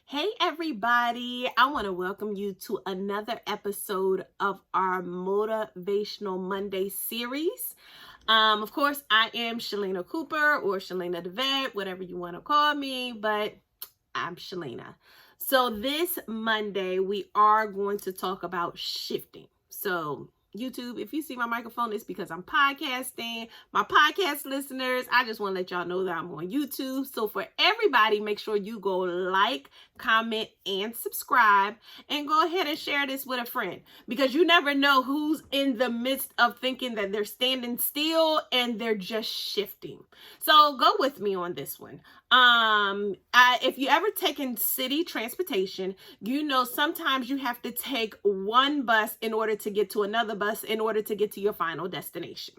Hey everybody, I want to welcome you to another episode of our Motivational Monday series. Of course, I am Shelena Cooper or Shelena the Vet, whatever you want to call me, but I'm Shelena. So this Monday, we are going to talk about shifting. So YouTube, if you see my microphone, it's because I'm podcasting. My podcast listeners, I just want to let y'all know that I'm on YouTube. So for everybody, make sure you go like, comment, and subscribe, and go ahead and share this with a friend, because you never know who's in the midst of thinking that they're standing still and they're just shifting. So go with me on this one. If you ever taken city transportation, you know sometimes you have to take one bus in order to get to another bus in order to get to your final destination.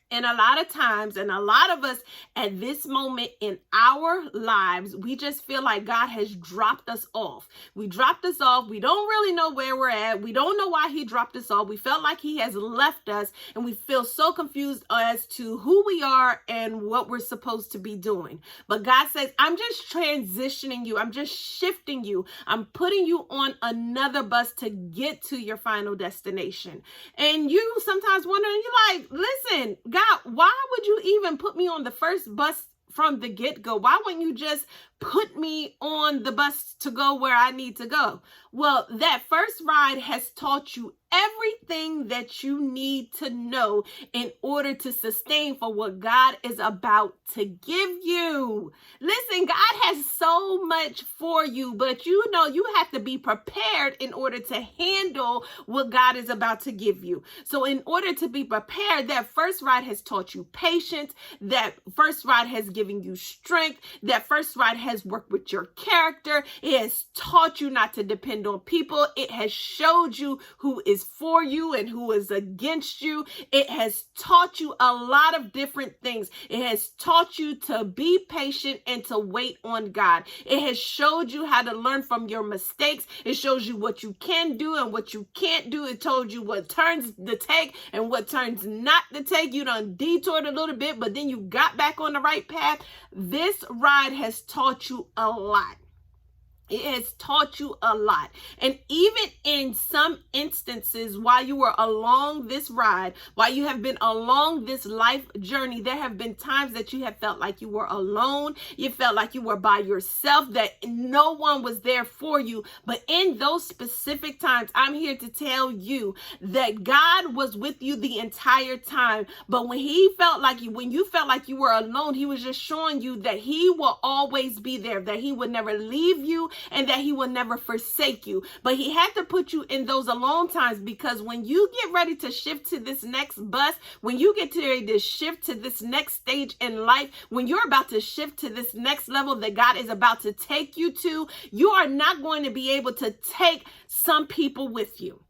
And a lot of times, and a lot of us at this moment in our lives, we just feel like God has dropped us off. We dropped us off. We don't really know where we're at. We don't know why he dropped us off. We felt like he has left us, and we feel so confused as to who we are and what we're supposed to be doing. But God says, I'm just transitioning you. I'm just shifting you. I'm putting you on another bus to get to your final destination. And you sometimes wondering, you're like, listen, God, why would you even put me on the first bus from the get-go? Why wouldn't you just put me on the bus to go where I need to go? Well, that first ride has taught you everything that you need to know in order to sustain for what God is about to give you. Listen, God has so much for you, but you know you have to be prepared in order to handle what God is about to give you. So in order to be prepared, that first ride has taught you patience. That first ride has given you strength. That first ride has worked with your character. It has taught you not to depend on people. It has showed you who is for you and who is against you. It has taught you a lot of different things. It has taught you to be patient and to wait on God. It has showed you how to learn from your mistakes. It shows you what you can do and what you can't do. It told you what turns to take and what turns not to take. You done detoured a little bit, but then you got back on the right path. This ride has taught you a lot. It has taught you a lot. And even in some instances, while you were along this ride, while you have been along this life journey, there have been times that you have felt like you were alone. You felt like you were by yourself, that no one was there for you. But in those specific times, I'm here to tell you that God was with you the entire time. But when you felt like you were alone, he was just showing you that he will always be there, that he would never leave you, and that he will never forsake you. But he had to put you in those alone times, because when you get ready to shift to this next bus, when you get ready to shift to this next stage in life, when you're about to shift to this next level that God is about to take you to, you are not going to be able to take some people with you.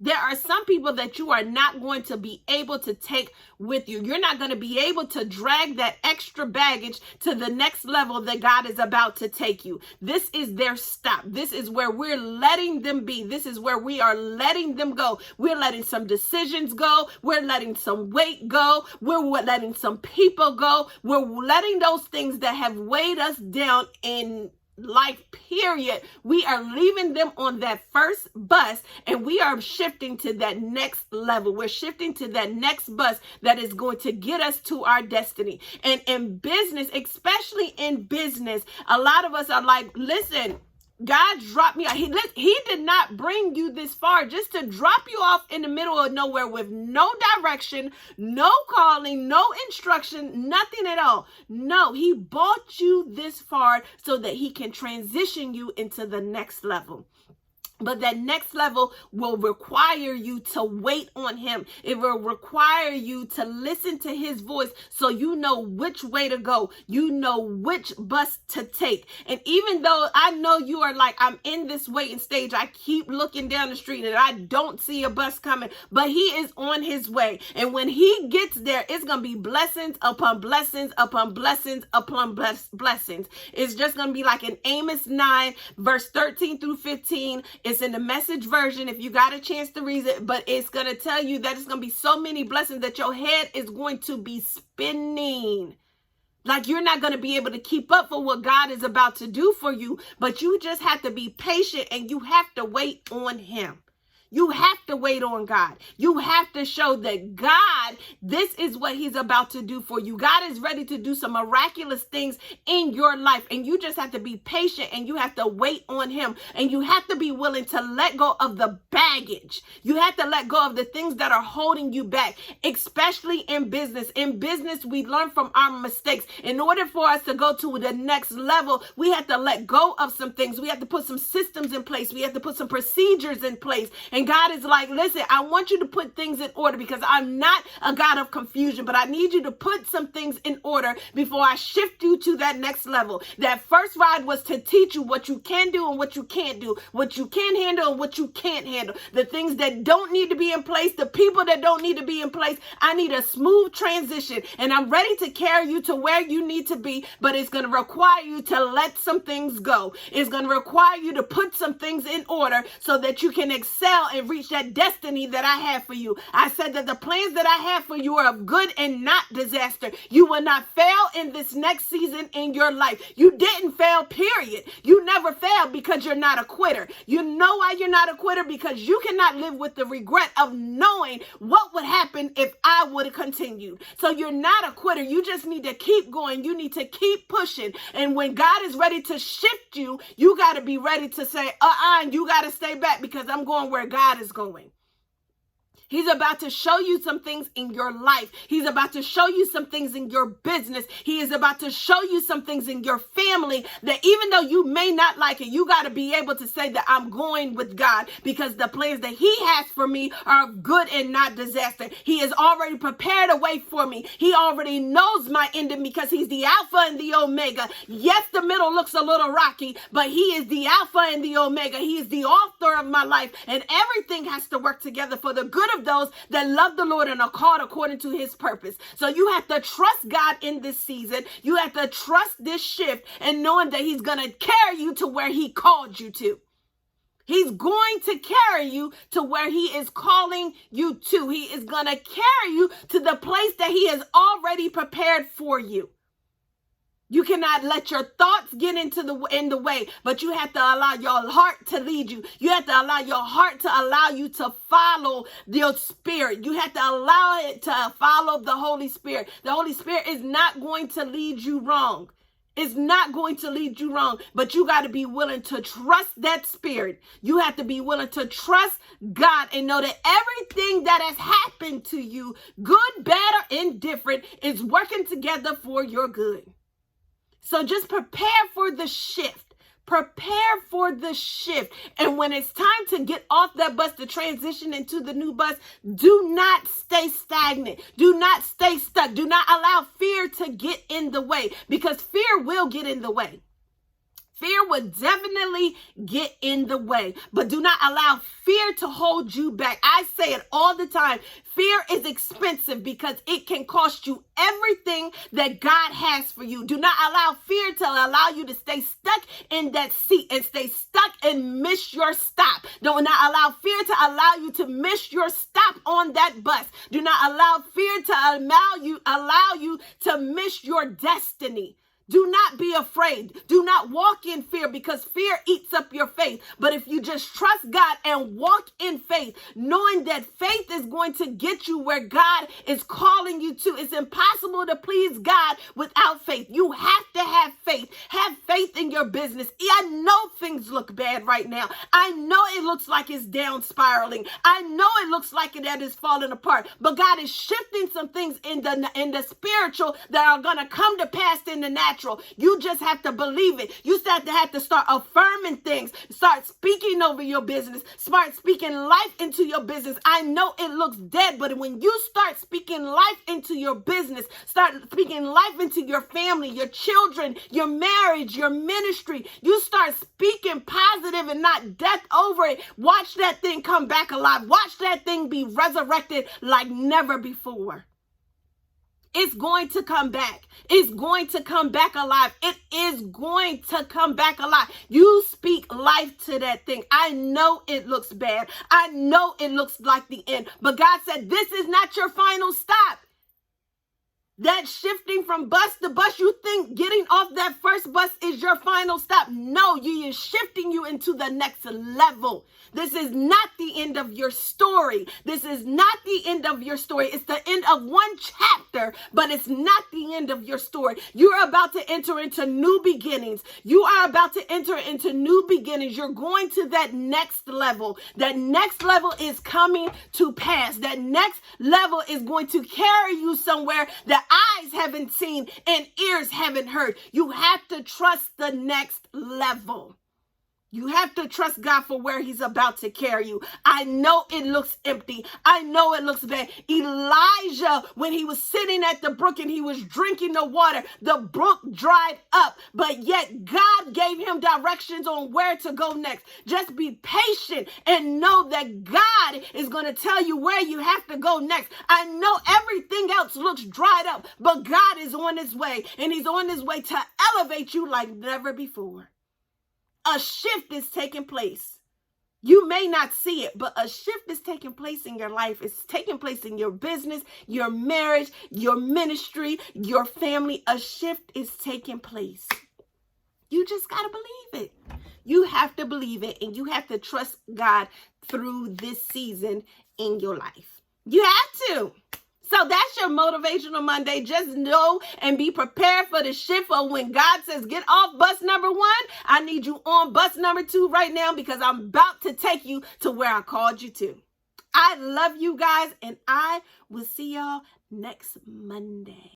There are some people that you are not going to be able to take with you. You're not going to be able to drag that extra baggage to the next level that God is about to take you. This is their stop. This is where we're letting them be. This is where we are letting them go. We're letting some decisions go. We're letting some weight go. We're letting some people go. We're letting those things that have weighed us down in life, period. We are leaving them on that first bus, and we are shifting to that next level. We're shifting to that next bus that is going to get us to our destiny. And in business, especially in business, a lot of us are like, listen, God dropped me out. He did not bring you this far just to drop you off in the middle of nowhere with no direction, no calling, no instruction, nothing at all. No, he brought you this far so that he can transition you into the next level. But that next level will require you to wait on him. It will require you to listen to his voice so you know which way to go. You know which bus to take. And even though I know you are like, I'm in this waiting stage, I keep looking down the street and I don't see a bus coming, but he is on his way. And when he gets there, it's going to be blessings upon blessings upon blessings upon blessings. It's just going to be like in Amos 9, verse 13 through 15. It's in the Message version if you got a chance to read it, but it's going to tell you that it's going to be so many blessings that your head is going to be spinning. Like you're not going to be able to keep up for what God is about to do for you, but you just have to be patient and you have to wait on him. You have to wait on God. You have to show that God, this is what he's about to do for you. God is ready to do some miraculous things in your life. And you just have to be patient and you have to wait on him. And you have to be willing to let go of the baggage. You have to let go of the things that are holding you back, especially in business. In business, we learn from our mistakes. In order for us to go to the next level, we have to let go of some things. We have to put some systems in place. We have to put some procedures in place. And God is like, listen, I want you to put things in order because I'm not a God of confusion, but I need you to put some things in order before I shift you to that next level. That first ride was to teach you what you can do and what you can't do, what you can handle and what you can't handle, the things that don't need to be in place, the people that don't need to be in place. I need a smooth transition and I'm ready to carry you to where you need to be, but it's going to require you to let some things go. It's going to require you to put some things in order so that you can excel and reach that destiny that I have for you. I said that the plans that I have for you are of good and not disaster. You will not fail in this next season in your life. You didn't fail, period. You never failed because you're not a quitter. You know why you're not a quitter? Because you cannot live with the regret of knowing what would happen if I would have continued. So you're not a quitter. You just need to keep going. You need to keep pushing. And when God is ready to shift you, you got to be ready to say, you got to stay back because I'm going where God is going. He's about to show you some things in your life. He's about to show you some things in your business. He is about to show you some things in your family that even though you may not like it, you got to be able to say that I'm going with God because the plans that he has for me are good and not disaster. He has already prepared a way for me. He already knows my ending because he's the Alpha and the Omega. Yes, the middle looks a little rocky, but he is the Alpha and the Omega. He is the author of my life, and everything has to work together for the good of those that love the Lord and are called according to his purpose. So you have to trust God in this season. You have to trust this shift and knowing that he's going to carry you to where he called you to. He's going to carry you to where he is calling you to. He is going to carry you to the place that he has already prepared for you. You cannot let your thoughts get in the way, but you have to allow your heart to lead you. You have to allow your heart to allow you to follow your spirit. You have to allow it to follow the Holy Spirit. The Holy Spirit is not going to lead you wrong. It's not going to lead you wrong, but you got to be willing to trust that spirit. You have to be willing to trust God and know that everything that has happened to you, good, bad, or indifferent, is working together for your good. So just prepare for the shift. Prepare for the shift. And when it's time to get off that bus to transition into the new bus, do not stay stagnant. Do not stay stuck. Do not allow fear to get in the way because fear will get in the way. Fear will definitely get in the way, but do not allow fear to hold you back. I say it all the time. Fear is expensive because it can cost you everything that God has for you. Do not allow fear to allow you to stay stuck in that seat and stay stuck and miss your stop. Do not allow fear to allow you to miss your stop on that bus. Do not allow fear to allow you to miss your destiny. Do not be afraid. Do not walk in fear because fear eats up your faith. But if you just trust God and walk in faith, knowing that faith is going to get you where God is calling you to, it's impossible to please God without faith. You have to have faith. Have faith in your business. I know things look bad right now. I know it looks like it's down spiraling. I know it looks like that is falling apart. But God is shifting some things in the spiritual that are going to come to pass in the natural. You just have to believe it. You have to start affirming things. Start speaking over your business. Start speaking life into your business. I know it looks dead, but when you start speaking life into your business, start speaking life into your family, your children, your marriage, your ministry, you start speaking positive and not death over it. Watch that thing come back alive. Watch that thing be resurrected like never before. It's going to come back. It's going to come back alive. It is going to come back alive. You speak life to that thing. I know it looks bad. I know it looks like the end. But God said, this is not your final stop. That shifting from bus to bus, you think getting off that first bus is your final stop. No, you are shifting you into the next level. This is not the end of your story. This is not the end of your story. It's the end of one chapter, but it's not the end of your story. You're about to enter into new beginnings. You are about to enter into new beginnings. You're going to that next level. That next level is coming to pass. That next level is going to carry you somewhere that eyes haven't seen and ears haven't heard. You have to trust the next level. You have to trust God for where he's about to carry you. I know it looks empty. I know it looks bad. Elijah, when he was sitting at the brook and he was drinking the water, the brook dried up, but yet God gave him directions on where to go next. Just be patient and know that God is going to tell you where you have to go next. I know everything else looks dried up, but God is on his way, and he's on his way to elevate you like never before. A shift is taking place. You may not see it, but a shift is taking place in your life. It's taking place in your business, your marriage, your ministry, your family. A shift is taking place. You just got to believe it. You have to believe it, and you have to trust God through this season in your life. You have to. So that's your Motivational Monday. Just know and be prepared for the shift of when God says, get off bus number 1. I need you on bus number 2 right now, because I'm about to take you to where I called you to. I love you guys, and I will see y'all next Monday.